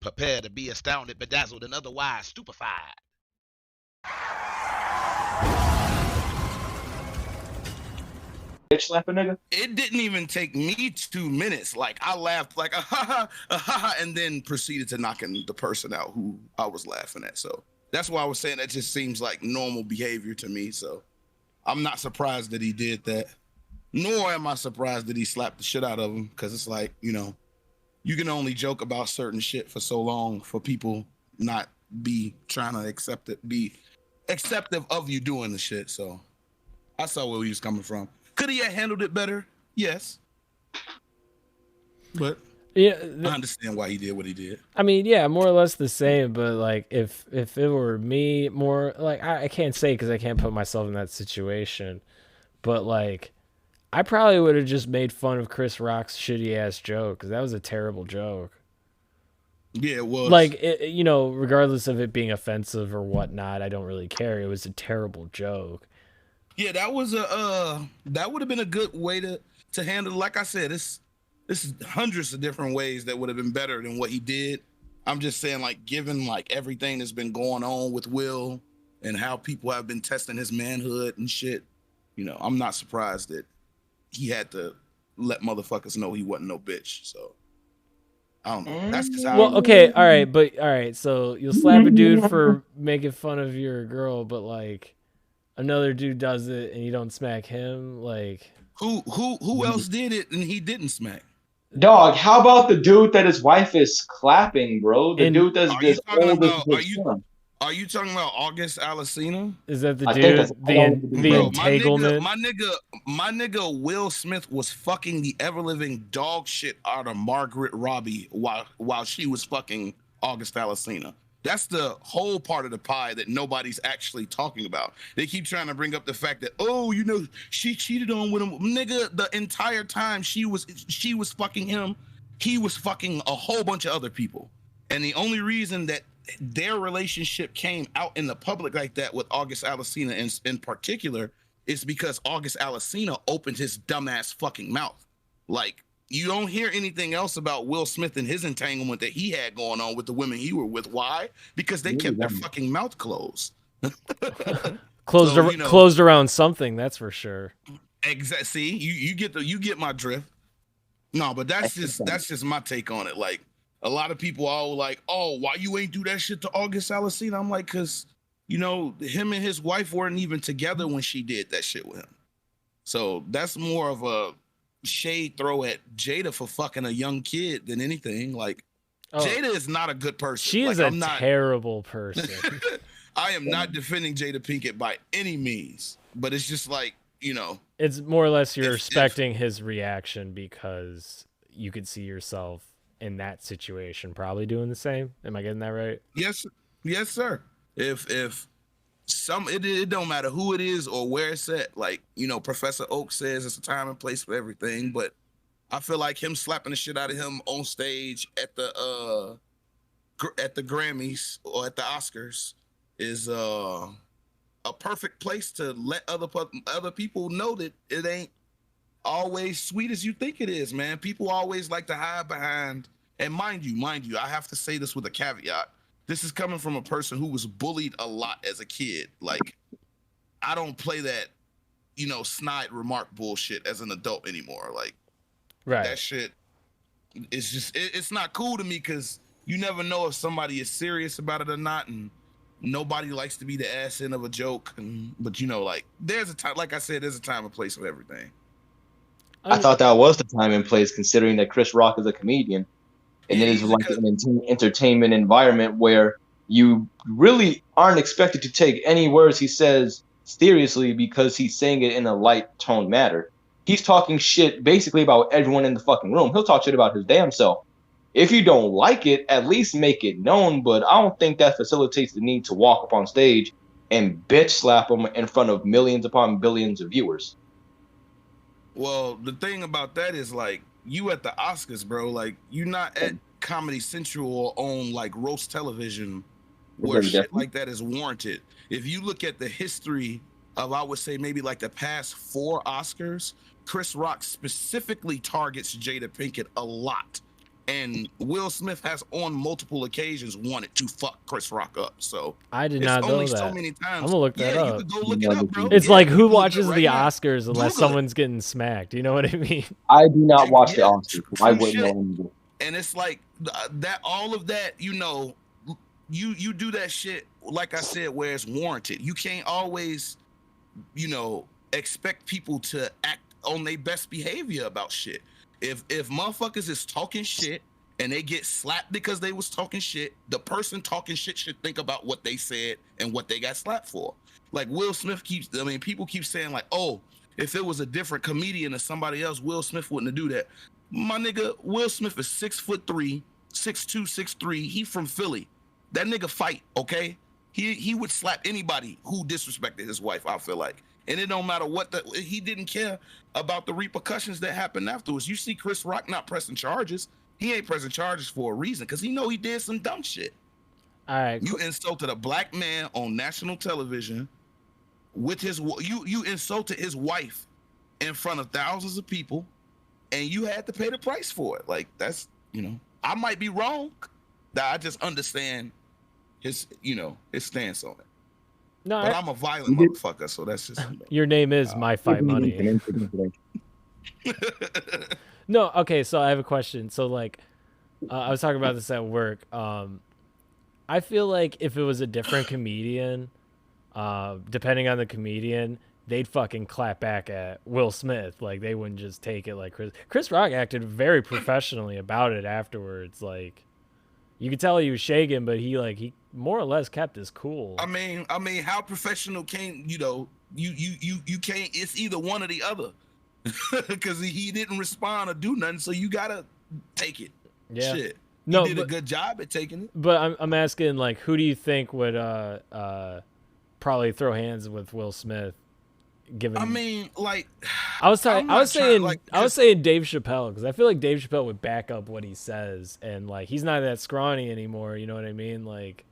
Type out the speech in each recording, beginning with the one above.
Prepare to be astounded, bedazzled, and otherwise stupefied. Bitch slap a nigga? It didn't even take me 2 minutes. Like, I laughed like a ha ha, and then proceeded to knocking the person out who I was laughing at. So that's why I was saying that just seems like normal behavior to me. So I'm not surprised that he did that. Nor am I surprised that he slapped the shit out of him, because it's like, you know, you can only joke about certain shit for so long for people not be trying to accept it, be acceptive of you doing the shit. So I saw where he was coming from. Could he have handled it better? Yes. But yeah, I understand why he did what he did. I mean, yeah, more or less the same. But like, if it were me, more like I can't say because I can't put myself in that situation. But like, I probably would have just made fun of Chris Rock's shitty ass joke because that was a terrible joke. Yeah, it was. Like, you know, regardless of it being offensive or whatnot, I don't really care. It was a terrible joke. Yeah, that was that would have been a good way to handle. Like I said, this is hundreds of different ways that would have been better than what he did. I'm just saying, like, given like everything that's been going on with Will and how people have been testing his manhood and shit, you know, I'm not surprised that he had to let motherfuckers know he wasn't no bitch. So I don't know. That's just how. Well, okay, all right. So you'll slap a dude for making fun of your girl, but like another dude does it and you don't smack him. Like Who else did it and he didn't smack? Dog, how about the dude that his wife is clapping, bro? The dude that's as old as his son. Are you talking about August Alsina? Is that the dude? The entanglement? My nigga Will Smith was fucking the ever living dog shit out of Margaret Robbie while she was fucking August Alsina. That's the whole part of the pie that nobody's actually talking about. They keep trying to bring up the fact that, oh, you know, she cheated on with him. Nigga, the entire time she was fucking him, he was fucking a whole bunch of other people. And the only reason that their relationship came out in the public like that with August Alsina in particular is because August Alsina opened his dumbass fucking mouth. Like, you don't hear anything else about Will Smith and his entanglement that he had going on with the women he were with. Why? Because they kept their fucking mouth closed. Closed around something, that's for sure. Exactly. See, you get my drift. No, but that's just my take on it. Like, a lot of people are all like, oh, why you ain't do that shit to August Alsina? I'm like, because, you know, him and his wife weren't even together when she did that shit with him. So that's more of a shade throw at Jada for fucking a young kid than anything. Like, Jada is not a good person. She is terrible person. I am not defending Jada Pinkett by any means, but it's just like, you know, it's more or less you're respecting his reaction because you could see yourself in that situation probably doing the same. Am I getting that right? Yes sir. If it don't matter who it is or where it's at. Like, you know, Professor Oak says it's a time and place for everything, but I feel like him slapping the shit out of him on stage at the Grammys or at the Oscars is a perfect place to let other people know that it ain't always sweet as you think it is, man. People always like to hide behind, and mind you, I have to say this with a caveat. This is coming from a person who was bullied a lot as a kid. Like, I don't play that, you know, snide remark bullshit as an adult anymore. Like, right. That shit is just, it's not cool to me because you never know if somebody is serious about it or not. And nobody likes to be the ass end of a joke. But, you know, like, there's a time, like I said, there's a time and place for everything. I thought that was the time and place, considering that Chris Rock is a comedian. And it is like an entertainment environment where you really aren't expected to take any words he says seriously because he's saying it in a light tone matter. He's talking shit basically about everyone in the fucking room. He'll talk shit about his damn self. If you don't like it, at least make it known, but I don't think that facilitates the need to walk up on stage and bitch slap him in front of millions upon billions of viewers. Well, the thing about that is, like, you at the Oscars, bro, like, you're not at Comedy Central or on like roast television where shit like that is warranted. If you look at the history of, I would say maybe like the past 4 Oscars, Chris Rock specifically targets Jada Pinkett a lot. And Will Smith has on multiple occasions wanted to fuck Chris Rock up. So I did it's not know only that. so many times. I'm gonna look that up. You could go look it up, bro. It's Yeah, like you who can look it watches up the right now. Oscars unless Google it. someone's getting smacked. You know what I mean? I do not watch the Yeah, Oscars. I true wouldn't shit. know anything. And it's like that, all of that, you know, you do that shit, like I said, where it's warranted. You can't always, you know, expect people to act on their best behavior about shit. If motherfuckers is talking shit and they get slapped because they was talking shit, the person talking shit should think about what they said and what they got slapped for. Like Will Smith people keep saying like, oh, if it was a different comedian or somebody else, Will Smith wouldn't do that. My nigga, Will Smith is 6'3", 6'2", 6'3". He from Philly. That nigga fight, okay? He would slap anybody who disrespected his wife, I feel like. And it don't matter what he didn't care about the repercussions that happened afterwards. You see Chris Rock not pressing charges. He ain't pressing charges for a reason, because he know he did some dumb shit. All right. You insulted a black man on national television with you insulted his wife in front of thousands of people, and you had to pay the price for it. Like, that's, you know, I might be wrong. That I just understand his stance on it. No, but I'm a violent motherfucker, so that's just. Your name is Myfightmoney. No, okay. So I have a question. So like, I was talking about this at work. I feel like if it was a different comedian, depending on the comedian, they'd fucking clap back at Will Smith. Like, they wouldn't just take it like Chris Rock acted very professionally about it afterwards. Like, you could tell he was shaking, but he more or less kept his cool. I mean, how professional can you can't? It's either one or the other, because he didn't respond or do nothing. So you gotta take it. Yeah. Shit. No, he did a good job at taking it. But I'm asking, like, who do you think would probably throw hands with Will Smith? Given, I mean, like, I was saying Dave Chappelle, because I feel like Dave Chappelle would back up what he says, and like, he's not that scrawny anymore. You know what I mean? Like,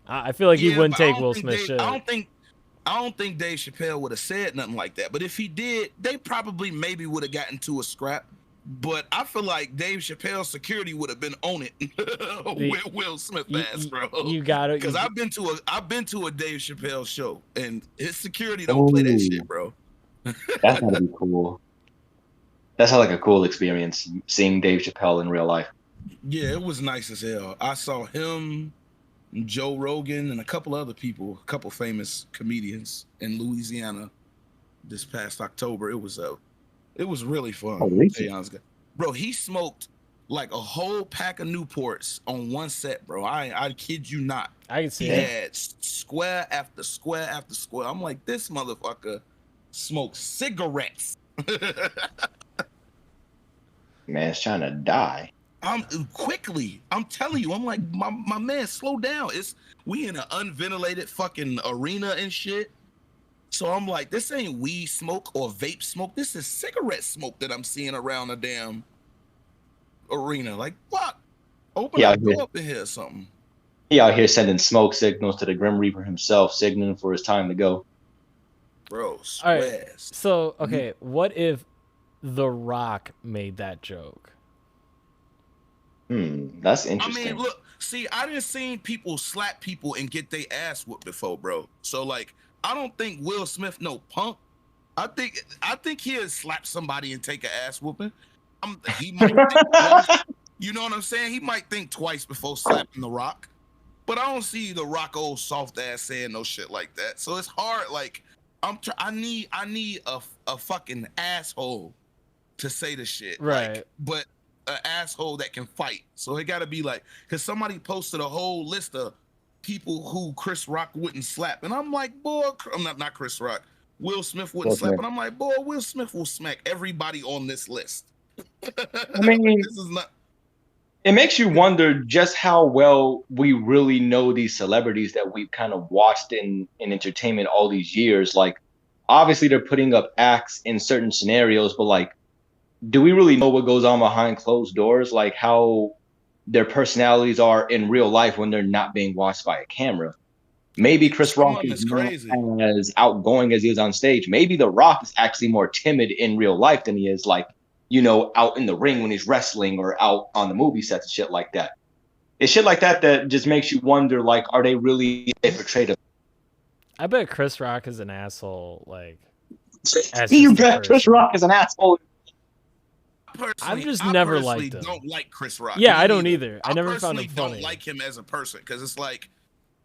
I feel like he wouldn't take Will Smith's shit. I don't think Dave Chappelle would have said nothing like that. But if he did, they probably maybe would have gotten to a scrap. But I feel like Dave Chappelle's security would have been on it with Will Smith ass, bro. You got it. Because I've been to a Dave Chappelle show, and his security don't play that shit, bro. That's gotta be cool. That sounds like a cool experience, seeing Dave Chappelle in real life. Yeah, it was nice as hell. I saw him, Joe Rogan, and a couple other people, a couple famous comedians in Louisiana this past October. It was really fun. Oh, really? Bro, he smoked like a whole pack of Newports on one set, bro. I kid you not. I can see he it. had square after square after square. I'm like, this motherfucker smokes cigarettes. Man's trying to die. I'm telling you, I'm like, my man, slow down. We in an unventilated fucking arena and shit. So I'm like, this ain't weed smoke or vape smoke. This is cigarette smoke that I'm seeing around the damn arena. Like, fuck. Open up, go up in here or something. He out here sending smoke signals to the Grim Reaper himself, signaling for his time to go. Bro, all right. So, okay, what if The Rock made that joke? That's interesting. I mean, look, see, I didn't see people slap people and get their ass whooped before, bro. So, like, I don't think Will Smith no punk. I think he'll slap somebody and take an ass whooping. He might think twice, you know what I'm saying? He might think twice before slapping The Rock. But I don't see The Rock old soft ass saying no shit like that. So it's hard. Like, I need a fucking asshole to say the shit. Right. Like, but an asshole that can fight. So it got to be like, because somebody posted a whole list of people who Chris Rock wouldn't slap, and I'm like, boy, I'm not Chris Rock. Will Smith wouldn't slap, and I'm like, boy, Will Smith will smack everybody on this list. I mean, this is not. It makes you wonder just how well we really know these celebrities that we've kind of watched in entertainment all these years. Like, obviously they're putting up acts in certain scenarios, but like, do we really know what goes on behind closed doors? Like how their personalities are in real life when they're not being watched by a camera. Maybe Chris Rock is not as outgoing as he is on stage. Maybe The Rock is actually more timid in real life than he is like out in the ring when he's wrestling or out on the movie sets and shit like that. It's shit like that that just makes you wonder, like, are they really portrayed? I bet Chris Rock is an asshole. Like, You bet Chris Rock is an asshole. I've just never liked him. Don't like Chris Rock. Yeah, I don't either. I never found him funny. Don't like him as a person because it's like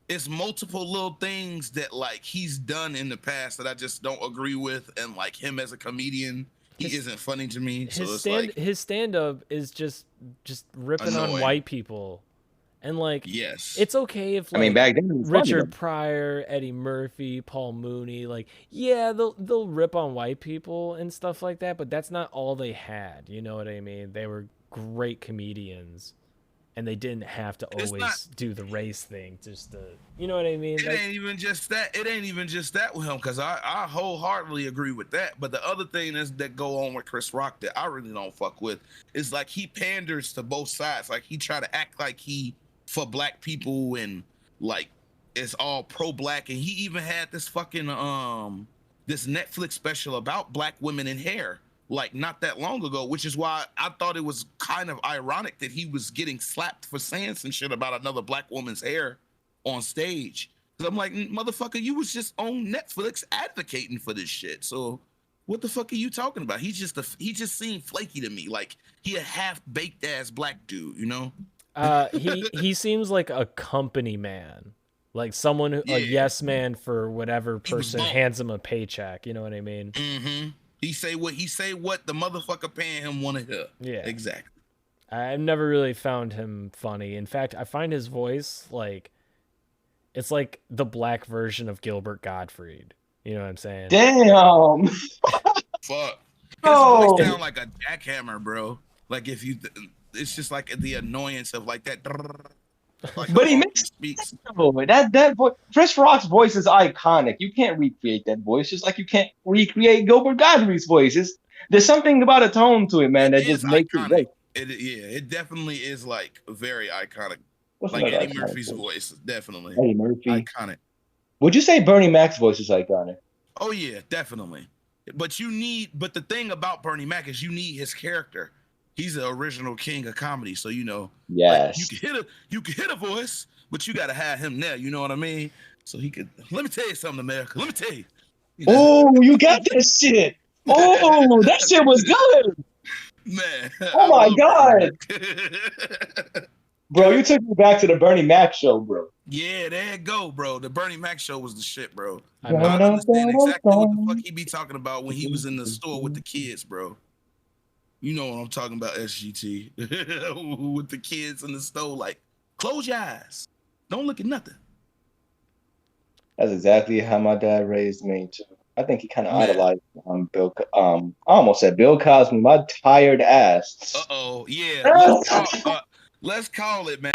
it's multiple little things that like he's done in the past that I just don't agree with, and like him as a comedian, he isn't funny to me. His stand up is just ripping on white people. And like, yes, it's okay if, like, I mean, back then Richard Pryor, Eddie Murphy, Paul Mooney, like, yeah, they'll rip on white people and stuff like that, but that's not all they had. You know what I mean? They were great comedians, and they didn't have to always do the race thing. Just to, you know what I mean? It ain't even just that. It ain't even just that with him, because I wholeheartedly agree with that. But the other thing that go on with Chris Rock that I really don't fuck with is like he panders to both sides. Like he try to act like he for black people and like it's all pro-black, and he even had this fucking this Netflix special about black women in hair like not that long ago, which is why I thought it was kind of ironic that he was getting slapped for saying some shit about another black woman's hair on stage. Because I'm like, motherfucker, you was just on Netflix advocating for this shit. So what the fuck are you talking about? He just seemed flaky to me, like he a half-baked ass black dude, you know? He seems like a company man, like someone a yes man for whatever person hands him a paycheck. You know what I mean? Mm-hmm. He say what the motherfucker paying him want to hear. Yeah, exactly. I've never really found him funny. In fact, I find his voice like it's like the black version of Gilbert Gottfried. You know what I'm saying? Damn. Fuck. His voice sound like a jackhammer, bro. Like if you. It's just like the annoyance of like that. Like but he makes that voice. Chris Rock's voice is iconic. You can't recreate that voice, just like you can't recreate Gilbert Gottfried's voice. There's something about a tone to it, man, that just makes it great. It definitely is like very iconic. Like Eddie Murphy's voice, definitely. Eddie Murphy, iconic. Would you say Bernie Mac's voice is iconic? Oh yeah, definitely. But the thing about Bernie Mac is you need his character. He's the original king of comedy, so yes, like, you can hit a voice, but you gotta have him there. You know what I mean? So he could. Let me tell you something, America. Let me tell you. Oh, you got that shit. Oh, that shit was good, man. Oh my god, bro, you took me back to the Bernie Mac show, bro. Yeah, there you go, bro. The Bernie Mac show was the shit, bro. I understand exactly what the fuck he be talking about when he was in the store with the kids, bro. You know what I'm talking about, SGT. With the kids in the store, like, close your eyes. Don't look at nothing. That's exactly how my dad raised me, too. I think he kind of idolized Bill. I almost said Bill Cosby, my tired ass. Uh-oh, yeah. Let's call it, man.